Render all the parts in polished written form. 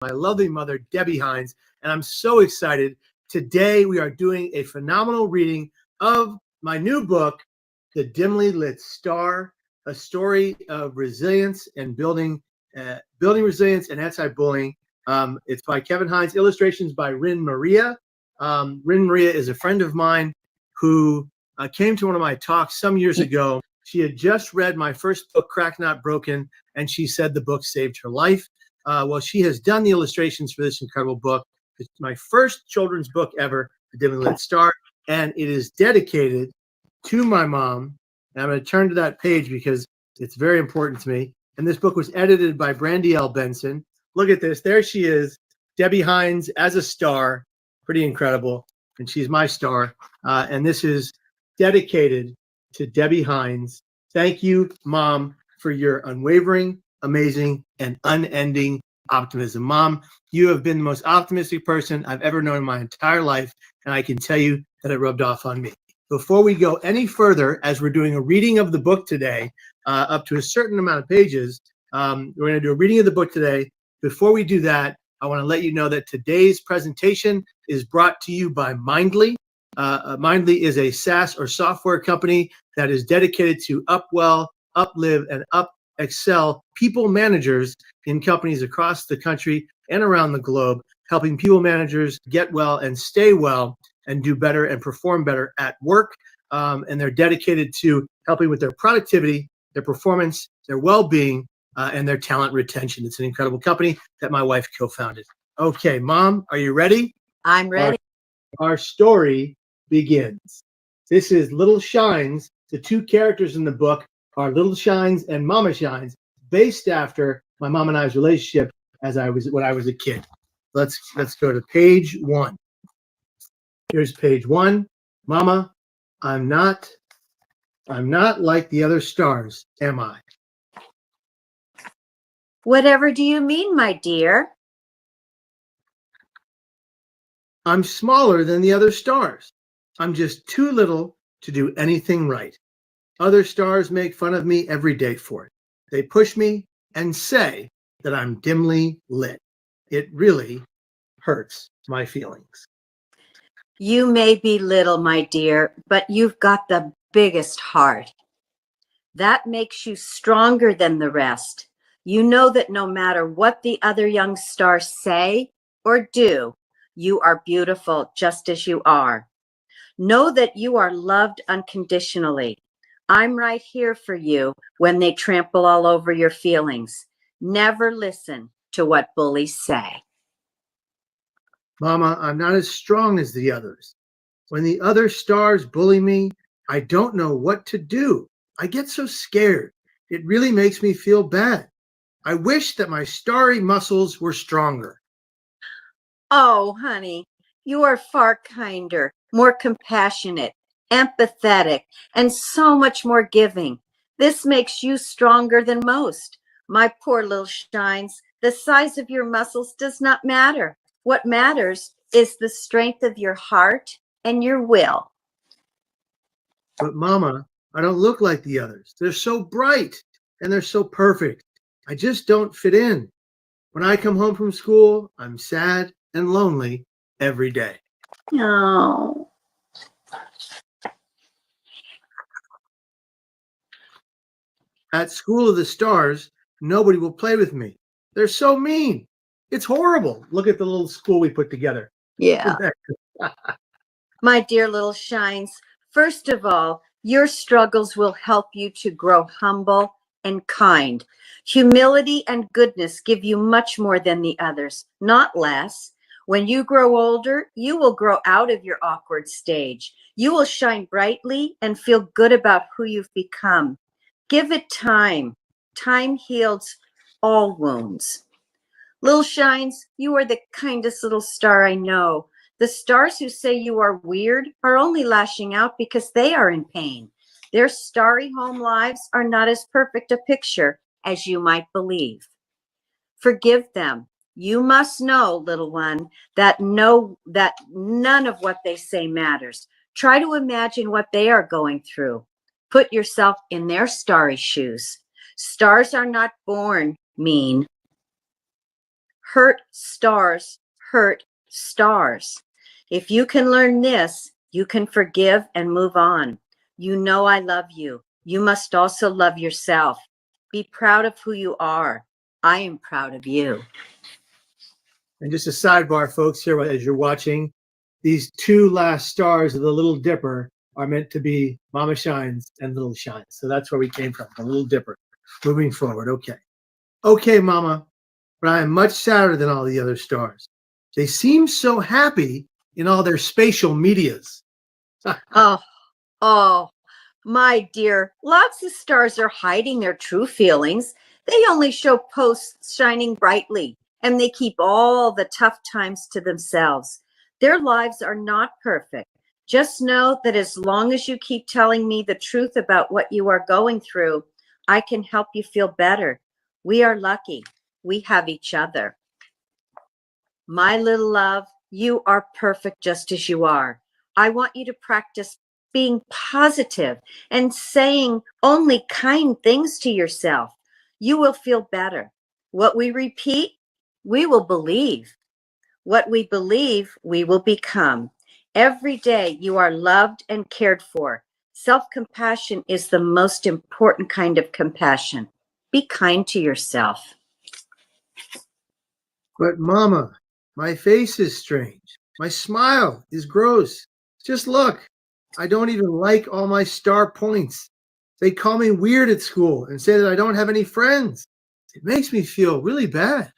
my lovely mother, Debbie Hines, and I'm so excited. Today, we are doing a phenomenal reading of my new book, The Dimly Lit Star, a story of resilience and building resilience and anti-bullying. It's by Kevin Hines, illustrations by Rin Maria. Rin Maria is a friend of mine who came to one of my talks some years ago. She had just read my first book, Cracked Not Broken, and she said the book saved her life. Well, she has done the illustrations for this incredible book. It's my first children's book ever, The Dimly Lit Star, and it is dedicated to my mom. And I'm going to turn to that page because it's very important to me. And this book was edited by Brandy L. Benson. Look at this. There she is, Debbie Hines as a star. Pretty incredible. And she's my star. And this is dedicated to Debbie Hines. Thank you, Mom, for your unwavering, amazing, and unending optimism. Mom, you have been the most optimistic person I've ever known in my entire life, and I can tell you that it rubbed off on me. Before we go any further, as we're doing a reading of the book today, up to a certain amount of pages, we're going to do a reading of the book today. Before we do that, I want to let you know that today's presentation is brought to you by Mindly. Mindly is a SaaS or software company that is dedicated to upwell, uplive, and excel people managers in companies across the country and around the globe, helping people managers get well and stay well and do better and perform better at work. And they're dedicated to helping with their productivity, their performance, their well-being, and their talent retention. It's an incredible company that my wife co-founded. Okay, Mom, are you ready? I'm ready. Our story begins. This is Little Shines. The two characters in the book are Little Shines and Mama Shines, based after my mom and I's relationship when I was a kid. Let's go to page 1. Here's page 1. Mama, I'm not like the other stars, am I? Whatever do you mean, my dear? I'm smaller than the other stars. I'm just too little to do anything right. Other stars make fun of me every day for it. They push me and say that I'm dimly lit. It really hurts my feelings. You may be little, my dear, but you've got the biggest heart. That makes you stronger than the rest. You know that no matter what the other young stars say or do, you are beautiful just as you are. Know that you are loved unconditionally. I'm right here for you when they trample all over your feelings. Never listen to what bullies say. Mama, I'm not as strong as the others. When the other stars bully me, I don't know what to do. I get so scared. It really makes me feel bad. I wish that my starry muscles were stronger. Oh, honey, you are far kinder, more compassionate, empathetic, and so much more giving. This makes you stronger than most. My poor little Shines, the size of your muscles does not matter. What matters is the strength of your heart and your will. But Mama, I don't look like the others. They're so bright and they're so perfect. I just don't fit in. When I come home from school, I'm sad and lonely every day. No. At School of the Stars, nobody will play with me. They're so mean. It's horrible. Look at the little school we put together. Yeah. My dear little Shines, first of all, your struggles will help you to grow humble and kind. Humility and goodness give you much more than the others, not less. When you grow older, you will grow out of your awkward stage. You will shine brightly and feel good about who you've become. Give it time. Time heals all wounds. Little Shines, you are the kindest little star I know. The stars who say you are weird are only lashing out because they are in pain. Their starry home lives are not as perfect a picture as you might believe. Forgive them. You must know, little one, that none of what they say matters. Try to imagine what they are going through. Put yourself in their starry shoes. Stars are not born mean. Hurt stars hurt stars. If you can learn this, you can forgive and move on. You know I love you. You must also love yourself. Be proud of who you are. I am proud of you. And just a sidebar, folks, here as you're watching, these two last stars of the Little Dipper are meant to be Mama Shines and Little Shines. So that's where we came from, the Little Dipper. Moving forward, okay. Okay, Mama, but I am much sadder than all the other stars. They seem so happy in all their spatial medias. Oh, my dear, lots of stars are hiding their true feelings. They only show posts shining brightly, and they keep all the tough times to themselves. Their lives are not perfect. Just know that as long as you keep telling me the truth about what you are going through, I can help you feel better. We are lucky. We have each other. My little love, you are perfect just as you are. I want you to practice being positive and saying only kind things to yourself. You will feel better. What we repeat, we will believe. What we believe, we will become. Every day you are loved and cared for. Self-compassion is the most important kind of compassion. Be kind to yourself. But Mama, my face is strange. My smile is gross. Just look, I don't even like all my star points. They call me weird at school and say that I don't have any friends. It makes me feel really bad.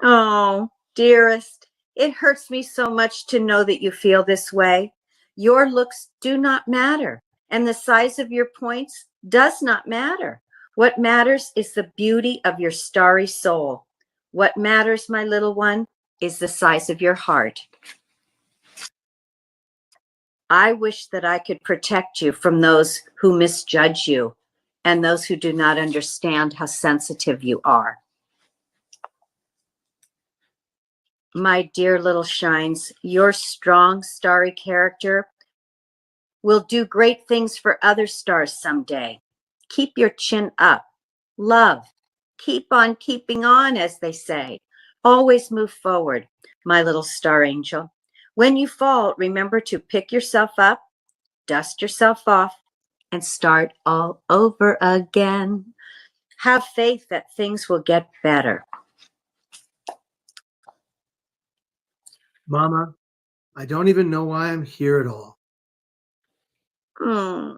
Oh, dearest, it hurts me so much to know that you feel this way. Your looks do not matter, and the size of your points does not matter. What matters is the beauty of your starry soul. What matters, my little one, is the size of your heart. I wish that I could protect you from those who misjudge you and those who do not understand how sensitive you are. My dear little shines, your strong, starry character will do great things for other stars someday. Keep your chin up. Love. Keep on keeping on, as they say. Always move forward, my little star angel. When you fall, remember to pick yourself up, dust yourself off, and start all over again. Have faith that things will get better. Mama, I don't even know why I'm here at all.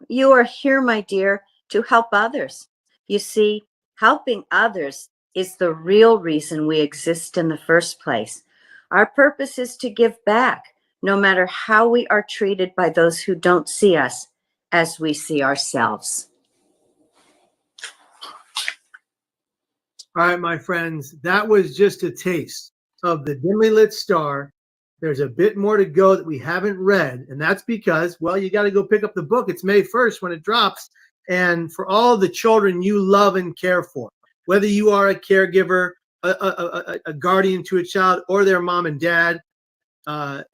You are here, my dear, to help others. You see, helping others is the real reason we exist in the first place. Our purpose is to give back, no matter how we are treated by those who don't see us as we see ourselves. All right, my friends, that was just a taste of The Dimly Lit Star. There's a bit more to go that we haven't read, and that's because, well, you got to go pick up the book. It's May 1st when it drops. And for all the children you love and care for, whether you are a caregiver, a guardian to a child, or their mom and dad,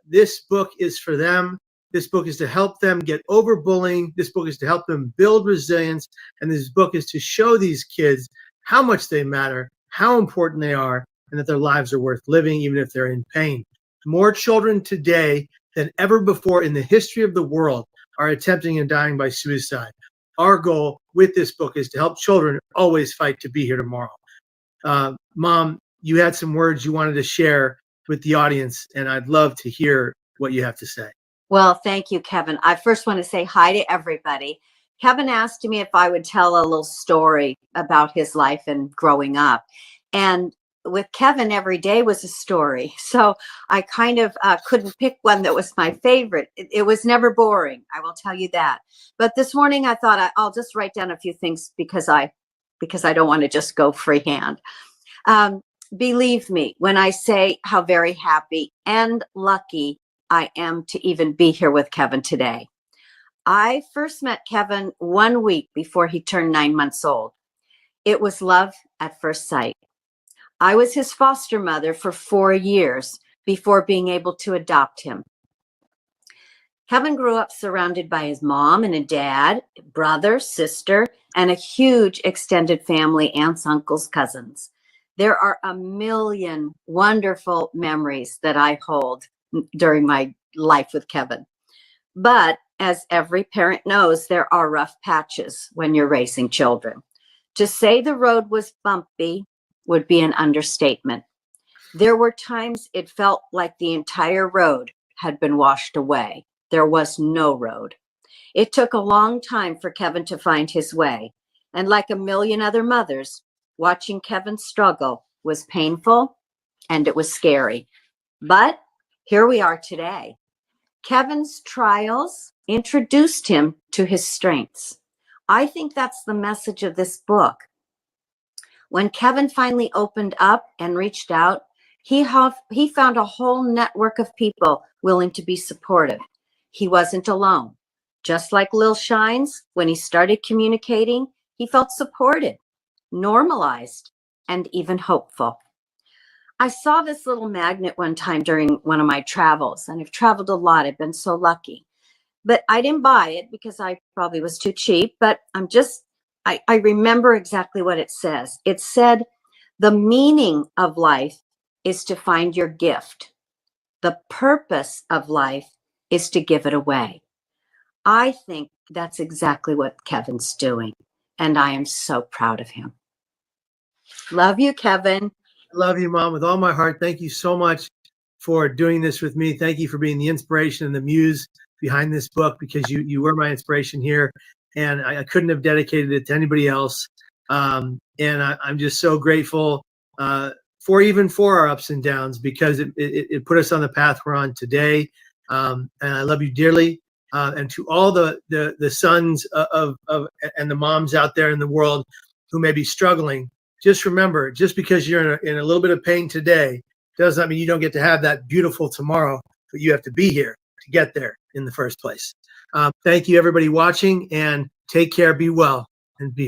this book is for them. This book is to help them get over bullying. This book is to help them build resilience. And this book is to show these kids how much they matter, how important they are, and that their lives are worth living, even if they're in pain. More children today than ever before in the history of the world are attempting and dying by suicide. Our goal with this book is to help children always fight to be here tomorrow. Mom, you had some words you wanted to share with the audience, and I'd love to hear what you have to say. Well, thank you, Kevin. I first want to say hi to everybody. Kevin asked me if I would tell a little story about his life and growing up. And with Kevin, every day was a story. So I kind of couldn't pick one that was my favorite. It was never boring, I will tell you that. But this morning I thought I'll just write down a few things because I don't want to just go freehand. Believe me when I say how very happy and lucky I am to even be here with Kevin today. I first met Kevin 1 week before he turned 9 months old. It was love at first sight. I was his foster mother for 4 years before being able to adopt him. Kevin grew up surrounded by his mom and a dad, brother, sister, and a huge extended family, aunts, uncles, cousins. There are a million wonderful memories that I hold during my life with Kevin. But as every parent knows, there are rough patches when you're raising children. To say the road was bumpy would be an understatement. There were times it felt like the entire road had been washed away. There was no road. It took a long time for Kevin to find his way. And like a million other mothers, watching Kevin struggle was painful and it was scary. But here we are today. Kevin's trials introduced him to his strengths. I think that's the message of this book. When Kevin finally opened up and reached out, he found a whole network of people willing to be supportive. He wasn't alone. Just like Lil Shines, when he started communicating, he felt supported, normalized, and even hopeful. I saw this little magnet one time during one of my travels, and I've traveled a lot. I've been so lucky. But I didn't buy it because I probably was too cheap, but I remember exactly what it says. It said, the meaning of life is to find your gift. The purpose of life is to give it away. I think that's exactly what Kevin's doing, and I am so proud of him. Love you, Kevin. I love you, Mom, with all my heart. Thank you so much for doing this with me. Thank you for being the inspiration and the muse behind this book, because you were my inspiration here, and I couldn't have dedicated it to anybody else. And I'm just so grateful for our ups and downs, because it put us on the path we're on today. And I love you dearly. And to all the sons of and the moms out there in the world who may be struggling, just remember, just because you're in a little bit of pain today does not mean you don't get to have that beautiful tomorrow, but you have to be here to get there in the first place. Thank you, everybody watching, and take care, be well, and be